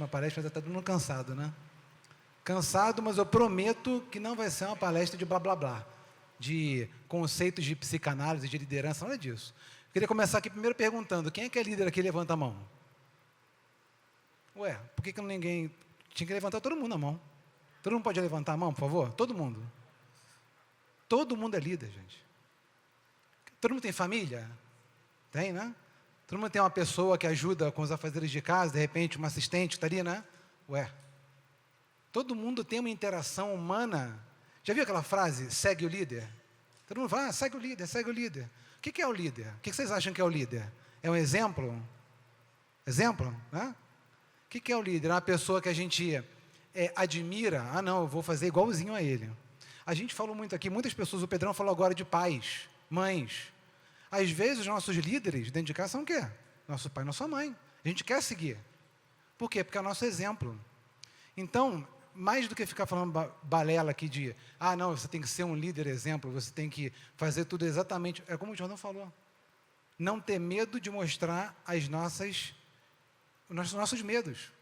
última palestra, mas está todo mundo cansado, né? Cansado, mas eu prometo que não vai ser uma palestra de blá, blá, blá, de conceitos de psicanálise, de liderança, nada disso. Eu queria começar aqui primeiro perguntando, quem é que é líder aqui? Levanta a mão. Ué, por que ninguém... Tinha que levantar todo mundo a mão. Todo mundo pode levantar a mão, por favor? Todo mundo. Todo mundo é líder, gente. Todo mundo tem família? Tem, né? Todo mundo tem uma pessoa que ajuda com os afazeres de casa, de repente, uma assistente, está ali, né? Ué. Todo mundo tem uma interação humana. Já viu aquela frase, segue o líder? Todo mundo fala, segue o líder, segue o líder. O que é o líder? O que vocês acham que é o líder? É um exemplo? Exemplo? Né? O que é o líder? É uma pessoa que a gente admira. Ah, não, eu vou fazer igualzinho a ele. A gente falou muito aqui, muitas pessoas, o Pedrão falou agora de pais, mães. Às vezes, os nossos líderes dentro de casa são o quê? Nosso pai e nossa mãe. A gente quer seguir. Por quê? Porque é o nosso exemplo. Então, mais do que ficar falando balela aqui de, não, você tem que ser um líder exemplo, você tem que fazer tudo exatamente, é como o Jordão falou. Não ter medo de mostrar os nossos medos.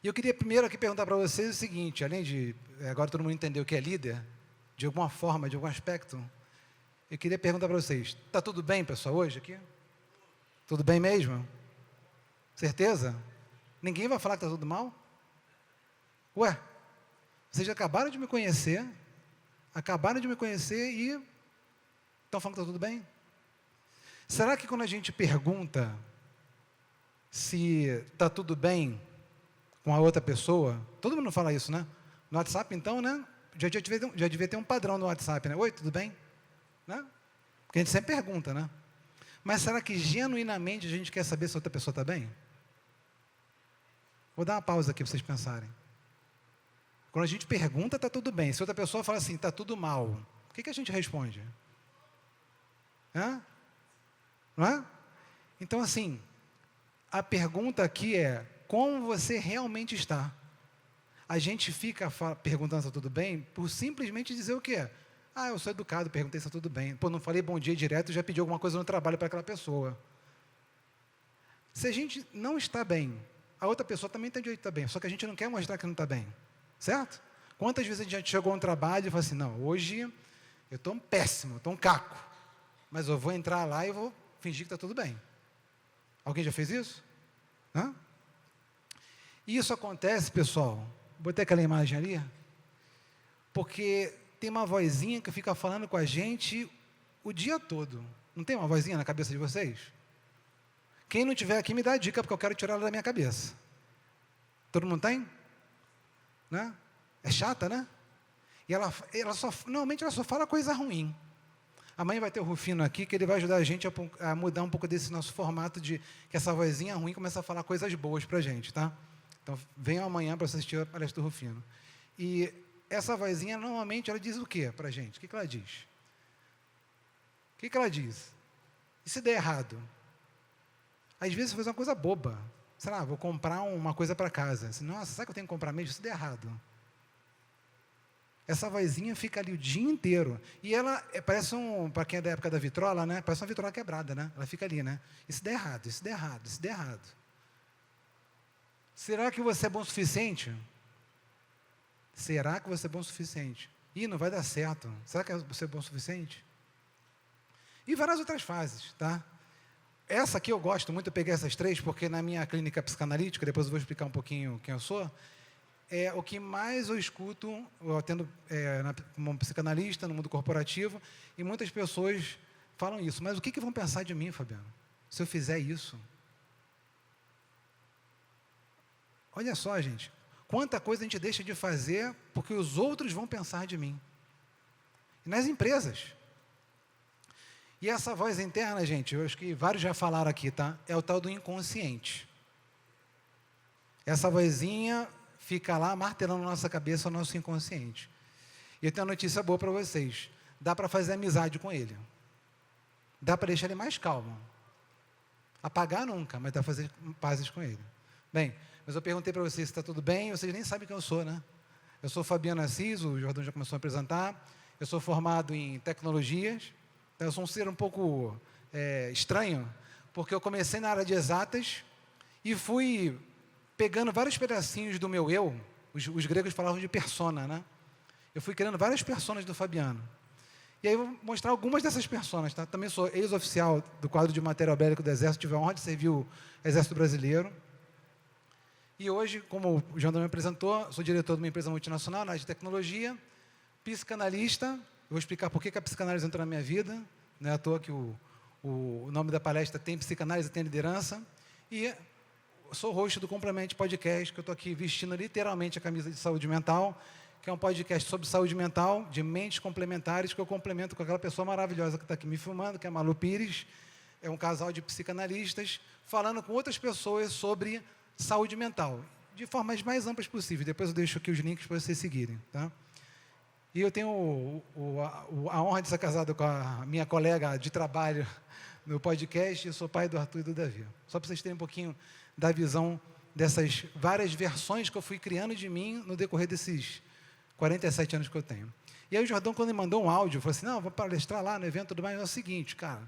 E eu queria primeiro aqui perguntar para vocês o seguinte, além de, agora todo mundo entendeu o que é líder, de alguma forma, de algum aspecto, eu queria perguntar para vocês, está tudo bem, pessoal, hoje aqui? Tudo bem mesmo? Certeza? Ninguém vai falar que está tudo mal? Ué, vocês já acabaram de me conhecer e estão falando que está tudo bem? Será que quando a gente pergunta se está tudo bem com a outra pessoa, todo mundo fala isso, né? No WhatsApp, então, né? Já devia ter um padrão no WhatsApp, né? Oi, tudo bem? Né? Porque a gente sempre pergunta, né? Mas será que genuinamente a gente quer saber se a outra pessoa está bem? Vou dar uma pausa aqui para vocês pensarem. Quando a gente pergunta, está tudo bem. Se outra pessoa fala assim, está tudo mal, o que a gente responde? Hã? Não é? Então, assim, a pergunta aqui é, como você realmente está? A gente fica perguntando se está tudo bem, por simplesmente dizer o quê? Eu sou educado, perguntei se está tudo bem. Pô, não falei bom dia direto, já pedi alguma coisa no trabalho para aquela pessoa. Se a gente não está bem, a outra pessoa também tem direito de estar bem, só que a gente não quer mostrar que não está bem. Certo? Quantas vezes a gente chegou no trabalho e falou assim, não, hoje eu estou péssimo, estou um caco, mas eu vou entrar lá e vou fingir que está tudo bem. Alguém já fez isso? Hã? E isso acontece, pessoal, botei aquela imagem ali, porque tem uma vozinha que fica falando com a gente o dia todo. Não tem uma vozinha na cabeça de vocês? Quem não tiver aqui me dá a dica, porque eu quero tirar ela da minha cabeça. Todo mundo tem? Né? É chata, né? E normalmente ela só fala coisa ruim. Amanhã vai ter o Rufino aqui, que ele vai ajudar a gente a mudar um pouco desse nosso formato de que essa vozinha ruim começa a falar coisas boas pra gente, tá? Então, venham amanhã para assistir a palestra do Rufino. E essa vozinha, normalmente, ela diz o quê pra gente? O que ela diz? O que ela diz? E se der errado? Às vezes, você faz uma coisa boba. Sei lá, vou comprar uma coisa para casa. Nossa, sabe que eu tenho que comprar mesmo? Isso der errado. Essa vozinha fica ali o dia inteiro. E ela parece para quem é da época da vitrola, né? Parece uma vitrola quebrada, né? Ela fica ali, né? Isso der errado, isso der errado, isso der errado. Será que você é bom o suficiente? Será que você é bom o suficiente? Ih, não vai dar certo. Será que você é bom o suficiente? E várias outras fases, tá? Essa aqui eu gosto muito, eu peguei essas três, porque na minha clínica psicanalítica, depois eu vou explicar um pouquinho quem eu sou, é o que mais eu escuto, eu atendo como psicanalista no mundo corporativo, e muitas pessoas falam isso. Mas o que vão pensar de mim, Fabiano, se eu fizer isso? Olha só, gente, quanta coisa a gente deixa de fazer porque os outros vão pensar de mim. E nas empresas. E essa voz interna, gente, eu acho que vários já falaram aqui, tá? É o tal do inconsciente. Essa vozinha fica lá martelando na nossa cabeça o nosso inconsciente. E eu tenho uma notícia boa para vocês. Dá para fazer amizade com ele. Dá para deixar ele mais calmo. Apagar nunca, mas dá para fazer pazes com ele. Bem, mas eu perguntei para vocês se está tudo bem, vocês nem sabem quem eu sou, né? Eu sou Fabiano Assis, o Jordão já começou a apresentar. Eu sou formado em tecnologias. Eu sou um ser um pouco estranho, porque eu comecei na área de exatas e fui pegando vários pedacinhos do meu eu, os gregos falavam de persona, né? Eu fui criando várias personas do Fabiano. E aí eu vou mostrar algumas dessas personas, tá? Também sou ex-oficial do quadro de material bélico do Exército, tive a honra de servir o Exército Brasileiro. E hoje, como o João me apresentou, sou diretor de uma empresa multinacional na área de tecnologia, psicanalista. Eu vou explicar por que a psicanálise entrou na minha vida. Não é à toa que o nome da palestra tem psicanálise, tem liderança. E sou host do Complemente Podcast, que eu estou aqui vestindo literalmente a camisa de saúde mental, que é um podcast sobre saúde mental, de mentes complementares, que eu complemento com aquela pessoa maravilhosa que está aqui me filmando, que é a Malu Pires. É um casal de psicanalistas, falando com outras pessoas sobre saúde mental, de formas mais amplas possíveis. Depois eu deixo aqui os links para vocês seguirem. Tá? E eu tenho a honra de ser casado com a minha colega de trabalho no podcast, eu sou pai do Arthur e do Davi. Só para vocês terem um pouquinho da visão dessas várias versões que eu fui criando de mim no decorrer desses 47 anos que eu tenho. E aí o Jordão, quando ele mandou um áudio, falou assim, não, vou palestrar lá no evento e tudo mais, é o seguinte, cara,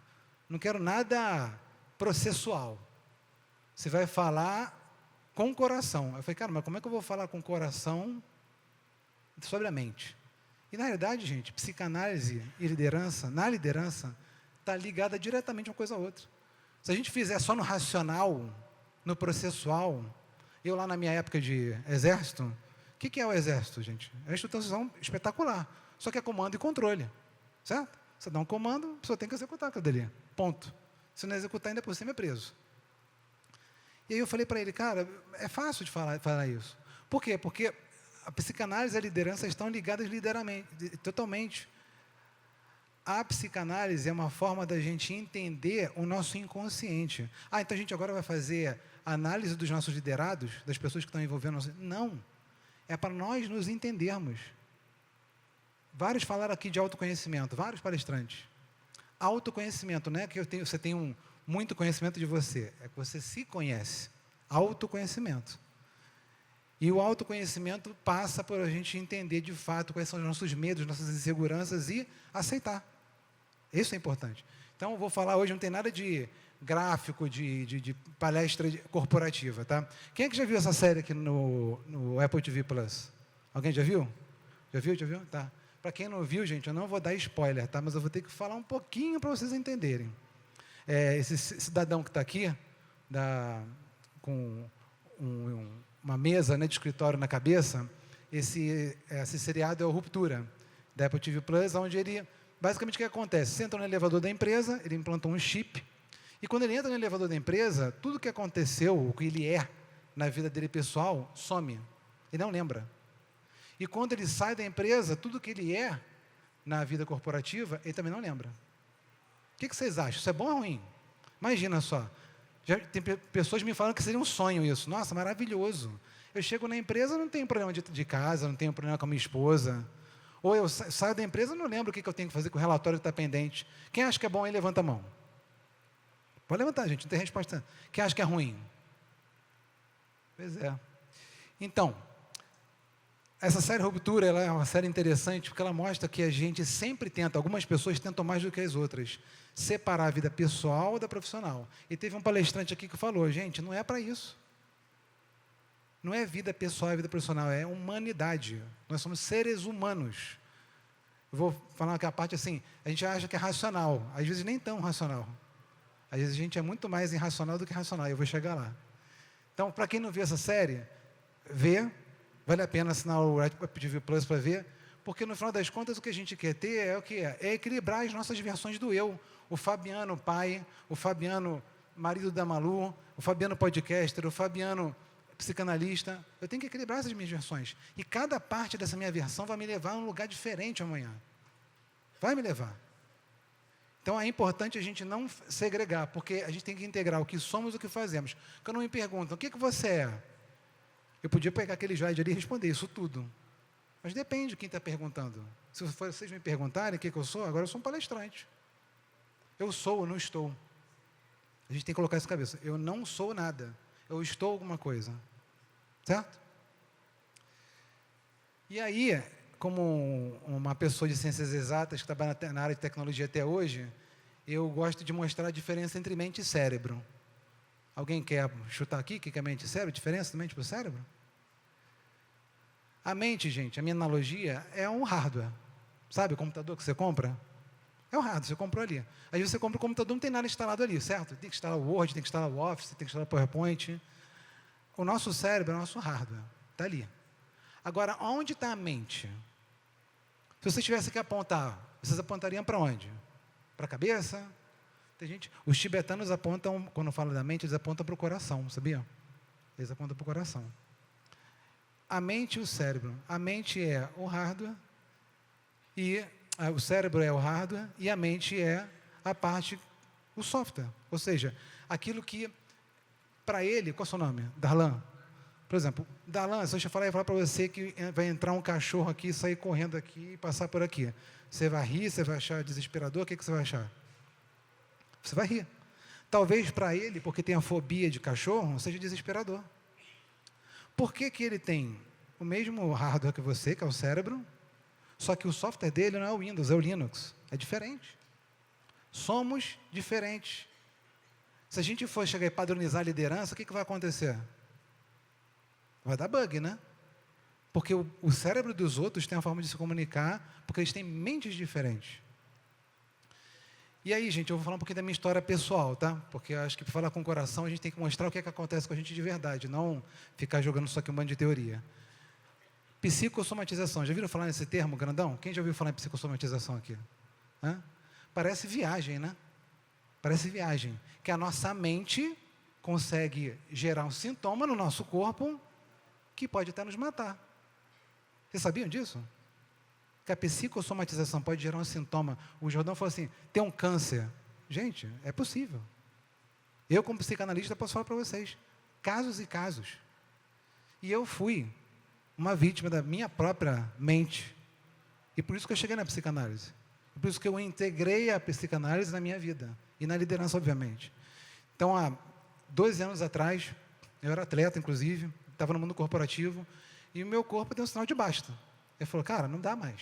não quero nada processual. Você vai falar com o coração. Eu falei, cara, mas como é que eu vou falar com o coração sobre a mente? E, na realidade, gente, psicanálise e liderança, na liderança, está ligada diretamente uma coisa a outra. Se a gente fizer só no racional, no processual, eu lá na minha época de exército, o que é o exército, gente? É uma instituição espetacular, só que é comando e controle, certo? Você dá um comando, a pessoa tem que executar aquilo dali, ponto. Se não executar, ainda por cima é preso. E aí eu falei para ele, cara, é fácil de falar isso. Por quê? Porque a psicanálise e a liderança estão ligadas totalmente. A psicanálise é uma forma da gente entender o nosso inconsciente. Ah, então a gente agora vai fazer análise dos nossos liderados, das pessoas que estão envolvendo. Não. É para nós nos entendermos. Vários falaram aqui de autoconhecimento, vários palestrantes. Autoconhecimento, não é que você tem muito conhecimento de você, é que você se conhece. Autoconhecimento. E o autoconhecimento passa por a gente entender de fato quais são os nossos medos, nossas inseguranças e aceitar. Isso é importante. Então, eu vou falar hoje, não tem nada de gráfico, de palestra corporativa, tá? Quem é que já viu essa série aqui no Apple TV Plus? Alguém já viu? Já viu? Já viu? Tá. Para quem não viu, gente, eu não vou dar spoiler, tá? Mas eu vou ter que falar um pouquinho para vocês entenderem. Esse cidadão que está aqui, com uma mesa, né, de escritório na cabeça, esse seriado é o Ruptura, da Apple TV Plus, onde ele, basicamente o que acontece? Você entra no elevador da empresa, ele implantou um chip, e quando ele entra no elevador da empresa, tudo que aconteceu, o que ele é na vida dele pessoal, some, ele não lembra. E quando ele sai da empresa, tudo que ele é na vida corporativa, ele também não lembra. O que vocês acham? Isso é bom ou ruim? Imagina só. Já tem pessoas me falando que seria um sonho isso. Nossa, maravilhoso. Eu chego na empresa, não tenho problema de casa, não tenho problema com a minha esposa. Ou eu saio da empresa e não lembro o que eu tenho que fazer com o relatório que está pendente. Quem acha que é bom aí, levanta a mão. Pode levantar, gente, não tem resposta. Quem acha que é ruim? Pois é. Então, essa série Ruptura, ela é uma série interessante porque ela mostra que a gente sempre tenta, algumas pessoas tentam mais do que as outras, separar a vida pessoal da profissional. E teve um palestrante aqui que falou, gente, não é para isso. Não é vida pessoal e vida profissional, é humanidade. Nós somos seres humanos. Eu vou falar aqui a parte assim, a gente acha que é racional, às vezes nem tão racional. Às vezes a gente é muito mais irracional do que racional, eu vou chegar lá. Então, para quem não viu essa série, vê, vale a pena assinar o Apple TV Plus para ver, porque no final das contas o que a gente quer ter é o que é? É equilibrar as nossas versões do eu. O Fabiano pai, o Fabiano marido da Malu, o Fabiano podcaster, o Fabiano psicanalista. Eu tenho que equilibrar essas minhas versões. E cada parte dessa minha versão vai me levar a um lugar diferente amanhã. Vai me levar. Então é importante a gente não segregar, porque a gente tem que integrar o que somos e o que fazemos. Quando me perguntam, o que você é? Eu podia pegar aquele slide ali e responder isso tudo. Mas depende de quem está perguntando. Se vocês me perguntarem o que eu sou, agora eu sou um palestrante. Eu sou ou não estou. A gente tem que colocar isso na cabeça. Eu não sou nada. Eu estou alguma coisa. Certo? E aí, como uma pessoa de ciências exatas que trabalha na área de tecnologia até hoje, eu gosto de mostrar a diferença entre mente e cérebro. Alguém quer chutar aqui? O que é mente e cérebro? Diferença da mente para o cérebro? A mente, gente, a minha analogia é um hardware. Sabe o computador que você compra? É o hardware, você comprou ali. Aí você compra o computador, não tem nada instalado ali, certo? Tem que instalar o Word, tem que instalar o Office, tem que instalar o PowerPoint. O nosso cérebro é o nosso hardware. Está ali. Agora, onde está a mente? Se você tivesse que apontar, vocês apontariam para onde? Para a cabeça? Tem gente, os tibetanos apontam, quando falam da mente, eles apontam para o coração, sabia? Eles apontam para o coração. A mente e o cérebro. A mente é o hardware, e o cérebro é o hardware, e a mente é a parte, o software. Ou seja, aquilo que, para ele, qual é o seu nome? Darlan? Por exemplo, Darlan, se eu falar para você que vai entrar um cachorro aqui, sair correndo aqui e passar por aqui. Você vai rir, você vai achar desesperador, o que você vai achar? Você vai rir. Talvez para ele, porque tem a fobia de cachorro, seja desesperador. Por que ele tem o mesmo hardware que você, que é o cérebro, só que o software dele não é o Windows, é o Linux. É diferente. Somos diferentes. Se a gente for chegar e padronizar a liderança, o que vai acontecer? Vai dar bug, né? Porque o cérebro dos outros tem a forma de se comunicar, porque eles têm mentes diferentes. E aí, gente, eu vou falar um pouquinho da minha história pessoal, tá? Porque eu acho que para falar com o coração, a gente tem que mostrar o que acontece com a gente de verdade, não ficar jogando só aqui um bando de teoria. Psicossomatização. Já viram falar nesse termo, grandão? Quem já ouviu falar em psicossomatização aqui? Hã? Parece viagem, né? Parece viagem. Que a nossa mente consegue gerar um sintoma no nosso corpo que pode até nos matar. Vocês sabiam disso? Que a psicossomatização pode gerar um sintoma. O Jordão falou assim, tem um câncer. Gente, é possível. Eu, como psicanalista, posso falar para vocês. Casos e casos. E eu fui uma vítima da minha própria mente. E por isso que eu cheguei na psicanálise. E por isso que eu integrei a psicanálise na minha vida. E na liderança, obviamente. Então, há 12 anos atrás, eu era atleta, inclusive, estava no mundo corporativo, e o meu corpo deu um sinal de basta. Ele falou, cara, não dá mais.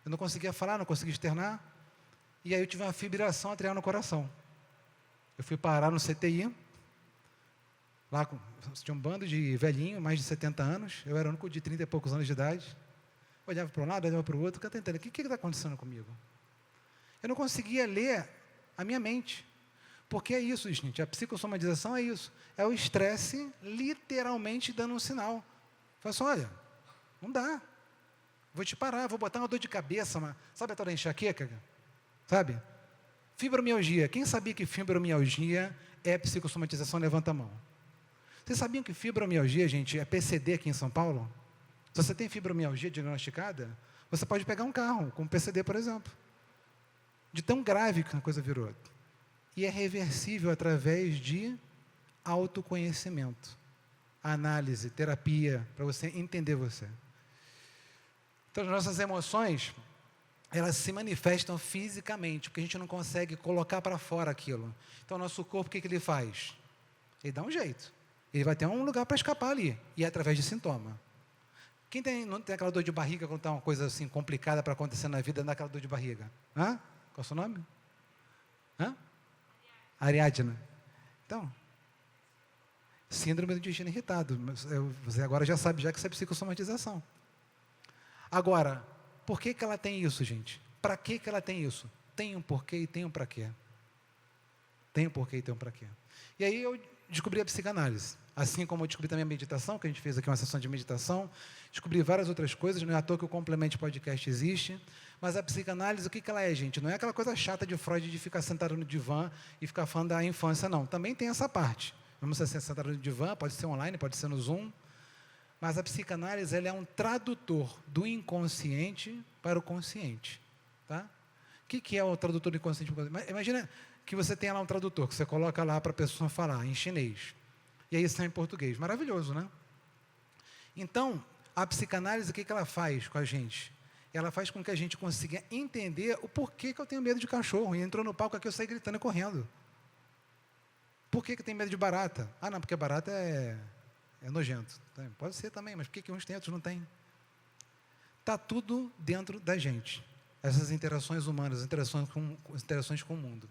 Eu não conseguia falar, não conseguia externar, e aí eu tive uma fibrilação atrial no coração. Eu fui parar no CTI, lá tinha um bando de velhinho, mais de 70 anos, eu era o único de 30 e poucos anos de idade, olhava para um lado, olhava para o outro, tentando, o que está acontecendo comigo? Eu não conseguia ler a minha mente. Porque é isso, gente, a psicossomatização é isso. É o estresse literalmente dando um sinal. Fala assim, olha, não dá. Vou te parar, vou botar uma dor de cabeça, sabe a tal da enxaqueca? Sabe? Fibromialgia. Quem sabia que fibromialgia é psicossomatização? Levanta a mão. Vocês sabiam que fibromialgia, gente, é PCD aqui em São Paulo? Se você tem fibromialgia diagnosticada, você pode pegar um carro, com PCD, por exemplo. De tão grave que a coisa virou. E é reversível através de autoconhecimento, análise, terapia, para você entender você. Então, as nossas emoções, elas se manifestam fisicamente, porque a gente não consegue colocar para fora aquilo. Então, o nosso corpo, o que ele faz? Ele dá um jeito. Ele vai ter um lugar para escapar ali, e é através de sintoma. Quem não tem aquela dor de barriga quando está uma coisa assim complicada para acontecer na vida, dá aquela dor de barriga? Hã? Qual é o seu nome? Hã? Ariadna. Então, síndrome do intestino irritado. Você agora já sabe, já que isso é psicossomatização. Agora, por que ela tem isso, gente? Para que ela tem isso? Tem um porquê e tem um para quê. Tem um porquê e tem um para quê. E aí eu descobri a psicanálise. Assim como eu descobri também a meditação, que a gente fez aqui uma sessão de meditação, descobri várias outras coisas, não é à toa que o Complemente Podcast existe, mas a psicanálise, o que ela é, gente? Não é aquela coisa chata de Freud de ficar sentado no divã e ficar falando da infância, não. Também tem essa parte. Vamos ser sentado no divã, pode ser online, pode ser no Zoom, mas a psicanálise ela é um tradutor do inconsciente para o consciente. Tá? O que é o tradutor do inconsciente para o consciente? Imagina que você tem lá um tradutor, que você coloca lá para a pessoa falar em chinês. E aí está em português. Maravilhoso, né? Então, a psicanálise, o que ela faz com a gente? Ela faz com que a gente consiga entender o porquê que eu tenho medo de cachorro. E entrou no palco aqui, eu saí gritando e correndo. Por que eu tenho medo de barata? Ah, não, porque barata é nojento. Pode ser também, mas por que uns tem, outros não tem? Está tudo dentro da gente. Essas interações humanas, interações com o mundo.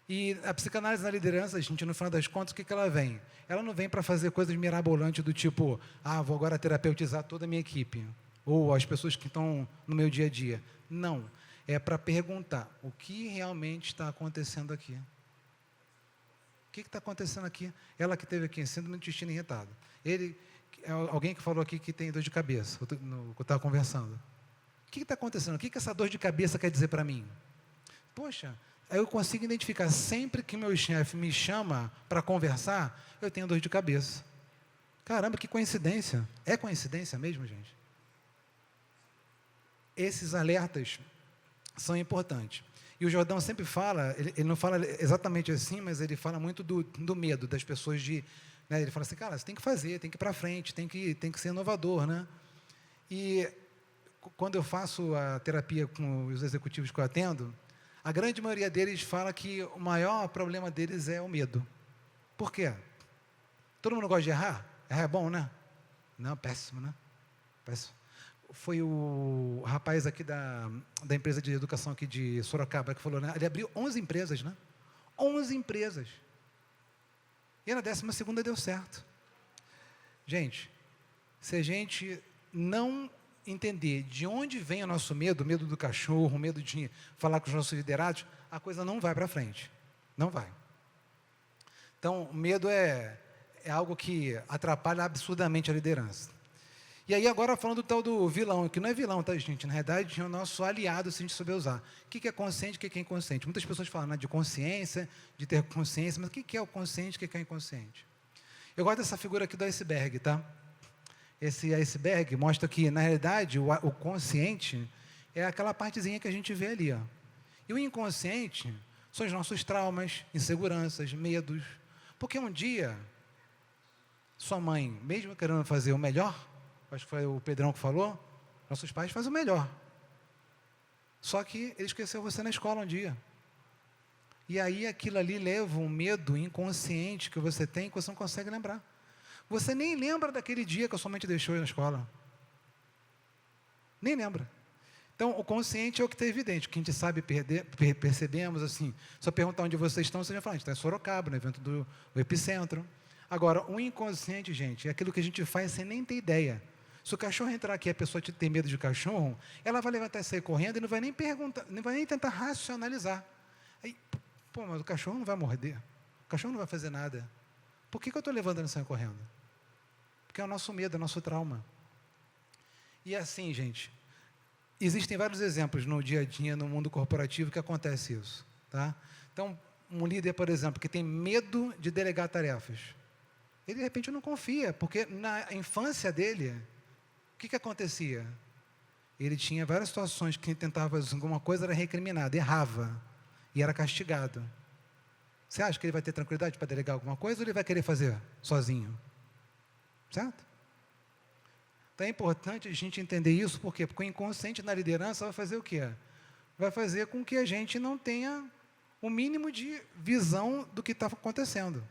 E a psicanálise na liderança, gente, no final das contas, o que ela vem? Ela não vem para fazer coisas mirabolantes do tipo, vou agora terapeutizar toda a minha equipe, ou as pessoas que estão no meu dia a dia. Não. É para perguntar, o que realmente está acontecendo aqui? O que está acontecendo aqui? Ela que teve aqui, síndrome do intestino irritado. Alguém que falou aqui que tem dor de cabeça, que eu estava conversando. O que está acontecendo? O que essa dor de cabeça quer dizer para mim? Poxa, aí eu consigo identificar, sempre que meu chefe me chama para conversar, eu tenho dor de cabeça. Caramba, que coincidência. É coincidência mesmo, gente? Esses alertas são importantes. E o Jordão sempre fala, ele não fala exatamente assim, mas ele fala muito do medo das pessoas de... Né, ele fala assim, cara, você tem que fazer, tem que ir para frente, tem que ser inovador, né? E quando eu faço a terapia com os executivos que eu atendo, a grande maioria deles fala que o maior problema deles é o medo. Por quê? Todo mundo gosta de errar? Errar é bom, né? Não, péssimo, né? Péssimo. Foi o rapaz aqui da empresa de educação aqui de Sorocaba que falou, né? Ele abriu 11 empresas, né? 11 empresas. E na 12ª deu certo. Gente, se a gente não entender de onde vem o nosso medo do cachorro, o medo de falar com os nossos liderados, a coisa não vai para frente. Não vai. Então, o medo é algo que atrapalha absurdamente a liderança. E aí, agora falando do tal do vilão, que não é vilão, tá, gente? Na realidade, é o nosso aliado, se a gente souber usar. O que é consciente, o que é inconsciente? Muitas pessoas falam, né, de consciência, de ter consciência, mas o que é o consciente, o que é inconsciente? Eu gosto dessa figura aqui do iceberg, tá? Esse iceberg mostra que, na realidade, o consciente é aquela partezinha que a gente vê ali, ó. E o inconsciente são os nossos traumas, inseguranças, medos. Porque um dia, sua mãe, mesmo querendo fazer o melhor, acho que foi o Pedrão que falou, nossos pais fazem o melhor. Só que ele esqueceu você na escola um dia. E aí aquilo ali leva um medo inconsciente que você tem, que você não consegue lembrar. Você nem lembra daquele dia que a sua mãe te deixou na escola. Nem lembra. Então, o consciente é o que está evidente, o que a gente sabe percebemos, assim, só perguntar onde vocês estão, você já fala, a gente está em Sorocaba, no evento do Epicentro. Agora, o inconsciente, gente, é aquilo que a gente faz sem nem ter ideia. Se o cachorro entrar aqui e a pessoa ter medo de cachorro, ela vai levantar e sair correndo e não vai nem perguntar, não vai nem tentar racionalizar. Aí, mas o cachorro não vai morder, o cachorro não vai fazer nada. Por que eu estou levantando e saindo correndo? Porque é o nosso medo, é o nosso trauma. E assim, gente, existem vários exemplos no dia a dia, no mundo corporativo, que acontece isso. Tá? Então, um líder, por exemplo, que tem medo de delegar tarefas, ele de repente não confia, porque na infância dele, o que acontecia? Ele tinha várias situações que ele tentava fazer alguma coisa, era recriminado, errava, e era castigado. Você acha que ele vai ter tranquilidade para delegar alguma coisa, ou ele vai querer fazer sozinho? Certo? Então é importante a gente entender isso, por quê? Porque o inconsciente na liderança vai fazer o quê? Vai fazer com que a gente não tenha o mínimo de visão do que está acontecendo.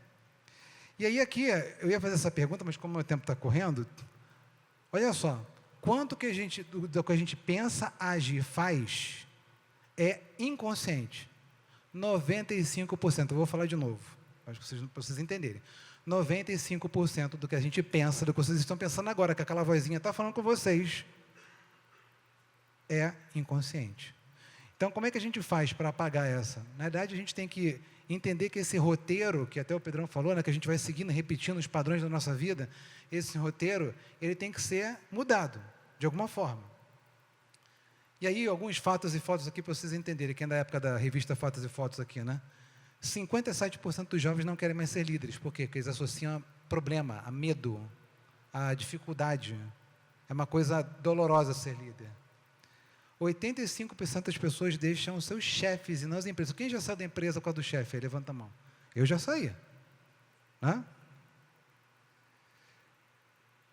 E aí aqui, eu ia fazer essa pergunta, mas como o meu tempo está correndo, olha só, quanto que do que a gente pensa, age e faz é inconsciente? 95%, eu vou falar de novo, acho que para vocês entenderem. 95% do que a gente pensa, do que vocês estão pensando agora, que aquela vozinha está falando com vocês, é inconsciente. Então, como é que a gente faz para apagar essa? Na verdade, a gente tem que entender que esse roteiro, que até o Pedrão falou, né, que a gente vai seguindo, repetindo os padrões da nossa vida, esse roteiro, ele tem que ser mudado, de alguma forma. E aí, alguns fatos e fotos aqui para vocês entenderem, que é da época da revista Fatos e Fotos aqui, né? 57% dos jovens não querem mais ser líderes. Por quê? Porque eles associam a problema, a medo, a dificuldade. É uma coisa dolorosa ser líder. 85% das pessoas deixam seus chefes e não as empresas. Quem já saiu da empresa por causa do chefe? Aí, levanta a mão. Eu já saí. Né?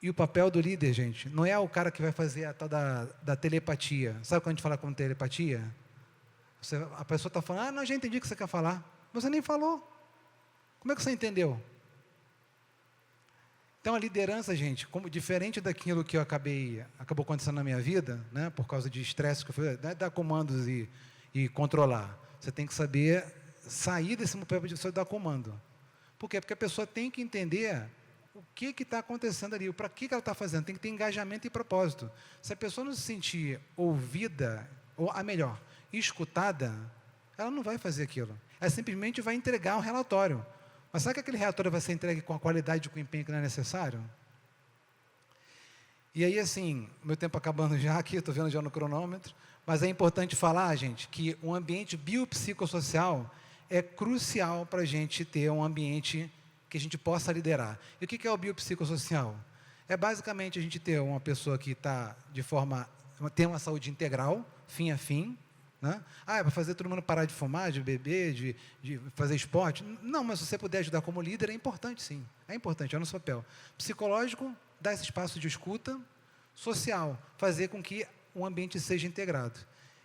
E o papel do líder, gente, não é o cara que vai fazer a tal da telepatia. Sabe quando a gente fala com telepatia? A pessoa está falando, não, já entendi o que você quer falar. Você nem falou. Como é que você entendeu? Então, a liderança, gente, como diferente daquilo que acabou acontecendo na minha vida, né, por causa de estresse, que foi, né, dar comandos e controlar. Você tem que saber sair desse papel de você dar comando. Por quê? Porque a pessoa tem que entender o que está acontecendo ali, para que ela está fazendo, tem que ter engajamento e propósito. Se a pessoa não se sentir ouvida, ou a melhor, escutada, ela não vai fazer aquilo. Ela simplesmente vai entregar um relatório. Mas será que aquele relatório vai ser entregue com a qualidade e com o empenho que não é necessário? E aí, assim, meu tempo acabando já aqui, estou vendo já no cronômetro, mas é importante falar, gente, que o ambiente biopsicossocial é crucial para a gente ter um ambiente que a gente possa liderar. E o que é o biopsicossocial? É basicamente a gente ter uma pessoa que está tem uma saúde integral, fim a fim, né? É para fazer todo mundo parar de fumar, de beber, de fazer esporte? Não, mas se você puder ajudar como líder, é importante sim. É importante, é o nosso papel. Psicológico, dar esse espaço de escuta. Social, fazer com que o ambiente seja integrado.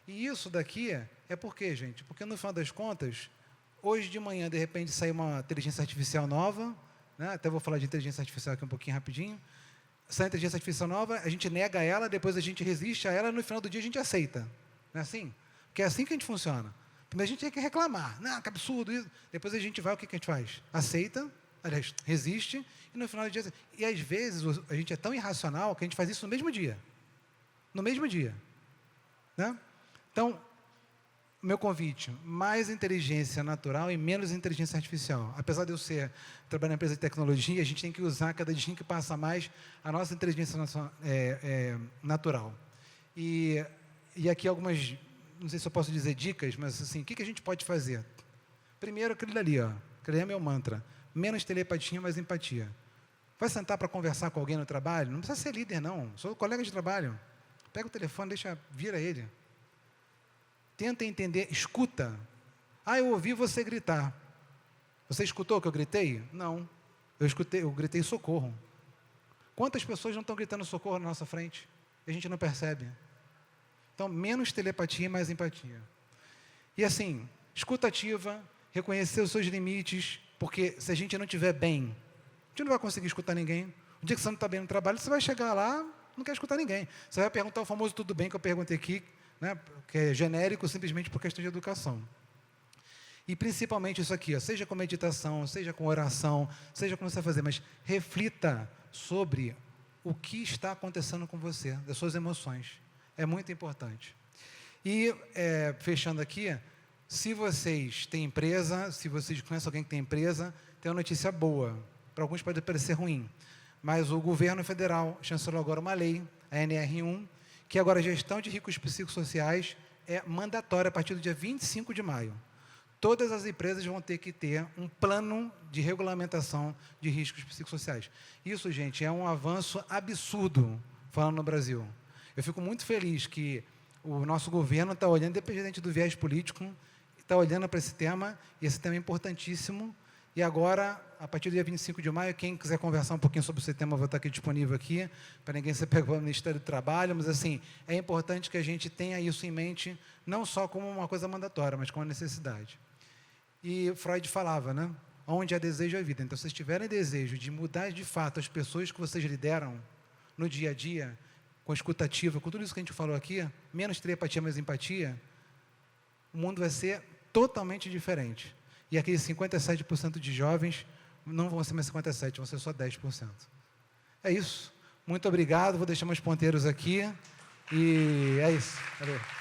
E isso daqui é por quê, gente? Porque, no final das contas, hoje de manhã, de repente, saiu uma inteligência artificial nova, né? Até vou falar de inteligência artificial aqui um pouquinho rapidinho. Sai a inteligência artificial nova, a gente nega ela, depois a gente resiste a ela, no final do dia a gente aceita. Não é assim? Porque é assim que a gente funciona. Primeiro a gente tem que reclamar. Não, que absurdo isso. Depois a gente vai, o que a gente faz? Aceita, aliás, resiste, e no final do dia... E às vezes a gente é tão irracional que a gente faz isso no mesmo dia. No mesmo dia. Né? Então, meu convite, mais inteligência natural e menos inteligência artificial. Apesar de eu trabalhar na empresa de tecnologia, a gente tem que usar cada dia que passa mais a nossa inteligência natural. E aqui algumas, não sei se eu posso dizer dicas, mas assim, o que a gente pode fazer? Primeiro, aquele ali, ó, aquele é meu mantra. Menos telepatia, mais empatia. Vai sentar para conversar com alguém no trabalho? Não precisa ser líder, não. Sou colega de trabalho. Pega o telefone, vira ele. Tenta entender, escuta. Eu ouvi você gritar. Você escutou que eu gritei? Não. Eu gritei socorro. Quantas pessoas não estão gritando socorro na nossa frente? E a gente não percebe. Então, menos telepatia e mais empatia. E assim, escuta ativa, reconhecer os seus limites, porque se a gente não estiver bem, a gente não vai conseguir escutar ninguém. O dia que você não está bem no trabalho, você vai chegar lá, não quer escutar ninguém. Você vai perguntar o famoso tudo bem que eu perguntei aqui, né, que é genérico simplesmente por questão de educação. E principalmente isso aqui, ó, seja com meditação, seja com oração, seja como você vai fazer, mas reflita sobre o que está acontecendo com você, das suas emoções. É muito importante. E, fechando aqui, se vocês têm empresa, se vocês conhecem alguém que tem empresa, tem uma notícia boa. Para alguns pode parecer ruim, mas o governo federal chancelou agora uma lei, a NR1, que agora a gestão de riscos psicossociais é mandatória a partir do dia 25 de maio. Todas as empresas vão ter que ter um plano de regulamentação de riscos psicossociais. Isso, gente, é um avanço absurdo, falando no Brasil. Eu fico muito feliz que o nosso governo está olhando, independente do viés político, está olhando para esse tema, e esse tema é importantíssimo. E agora, a partir do dia 25 de maio, quem quiser conversar um pouquinho sobre esse tema, eu vou estar aqui disponível aqui, para ninguém se pegar no Ministério do Trabalho, mas assim, é importante que a gente tenha isso em mente, não só como uma coisa mandatória, mas como uma necessidade. E Freud falava, né? Onde há desejo é vida. Então, se vocês tiverem desejo de mudar de fato as pessoas que vocês lideram no dia a dia, com escutativa, com tudo isso que a gente falou aqui, menos telepatia, mais empatia, o mundo vai ser totalmente diferente. E aqueles 57% de jovens não vão ser mais 57%, vão ser só 10%. É isso. Muito obrigado. Vou deixar meus ponteiros aqui. E é isso. Valeu.